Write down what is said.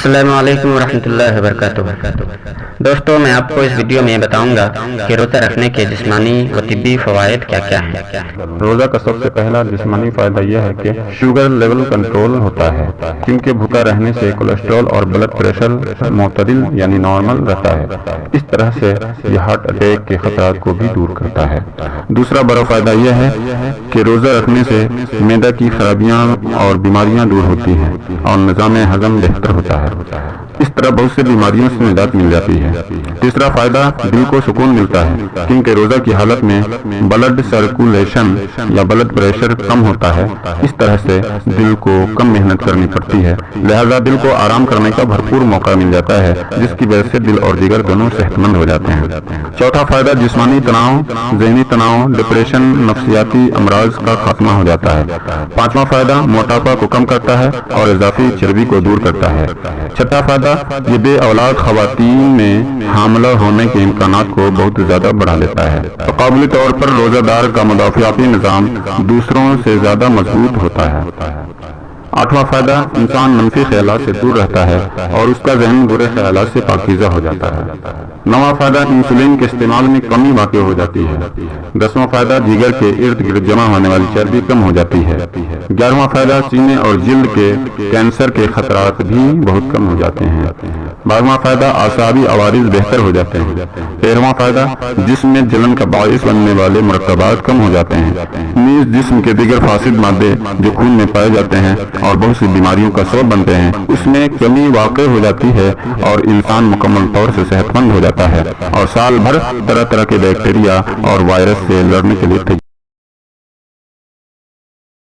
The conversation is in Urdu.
السلام علیکم ورحمۃ اللہ وبرکاتہ۔ دوستو، میں آپ کو اس ویڈیو میں بتاؤں گا کہ روزہ رکھنے کے جسمانی و طبی فوائد کیا کیا ہیں۔ روزہ کا سب سے پہلا جسمانی فائدہ یہ ہے کہ شوگر لیول کنٹرول ہوتا ہے، کیونکہ بھوکا رہنے سے کولیسٹرول اور بلڈ پریشر معتدل یعنی نارمل رہتا ہے۔ اس طرح سے یہ ہارٹ اٹیک کے خطرات کو بھی دور کرتا ہے۔ دوسرا بڑا فائدہ یہ ہے کہ روزہ رکھنے سے معدہ کی خرابیاں اور بیماریاں دور ہوتی ہیں اور نظام ہضم بہتر ہوتا ہے۔ اس طرح بہت سی بیماریوں سے نجات مل جاتی ہے۔ تیسرا فائدہ دل کو سکون ملتا ہے، کیونکہ روزہ کی حالت میں بلڈ سرکولیشن یا بلڈ پریشر کم ہوتا ہے۔ اس طرح سے دل کو کم محنت کرنی پڑتی ہے، لہذا دل کو آرام کرنے کا بھرپور موقع مل جاتا ہے، جس کی وجہ سے دل اور جگر دونوں صحت مند ہو جاتے ہیں۔ چوتھا فائدہ جسمانی تناؤ، ذہنی تناؤ، ڈپریشن، نفسیاتی امراض کا خاتمہ ہو جاتا ہے۔ پانچواں فائدہ موٹاپا کو کم کرتا ہے اور اضافی چربی کو دور کرتا ہے۔ چھٹا فائدہ یہ بے اولاد خواتین میں حاملہ ہونے کے امکانات کو بہت زیادہ بڑھا دیتا ہے۔ تقابلی طور پر روزہ دار کا مدافعاتی نظام دوسروں سے زیادہ مضبوط ہوتا ہے۔ آٹھواں فائدہ انسان منفی خیالات سے دور رہتا ہے اور اس کا ذہن برے خیالات سے پاکیزہ ہو جاتا ہے۔ نواں فائدہ انسولین کے استعمال میں کمی واقع ہو جاتی ہے۔ دسواں فائدہ جگر کے ارد گرد جمع ہونے والی چربی کم ہو جاتی ہے۔ گیارہواں فائدہ سینے اور جلد کے کینسر کے خطرات بھی بہت کم ہو جاتے ہیں۔ بارہواں فائدہ اعصابی عوارض بہتر ہو جاتے ہیں۔ تیرہواں فائدہ جسم میں جلن کا باعث بننے والے مرکبات کم ہو جاتے ہیں، نیز جسم کے دیگر فاسد مادے جو خون میں پائے جاتے ہیں اور بہت سی بیماریوں کا سبب بنتے ہیں، اس میں کمی واقع ہو جاتی ہے اور انسان مکمل طور سے صحت مند ہو جاتا ہے اور سال بھر طرح طرح کے بیکٹیریا اور وائرس سے لڑنے کے لیے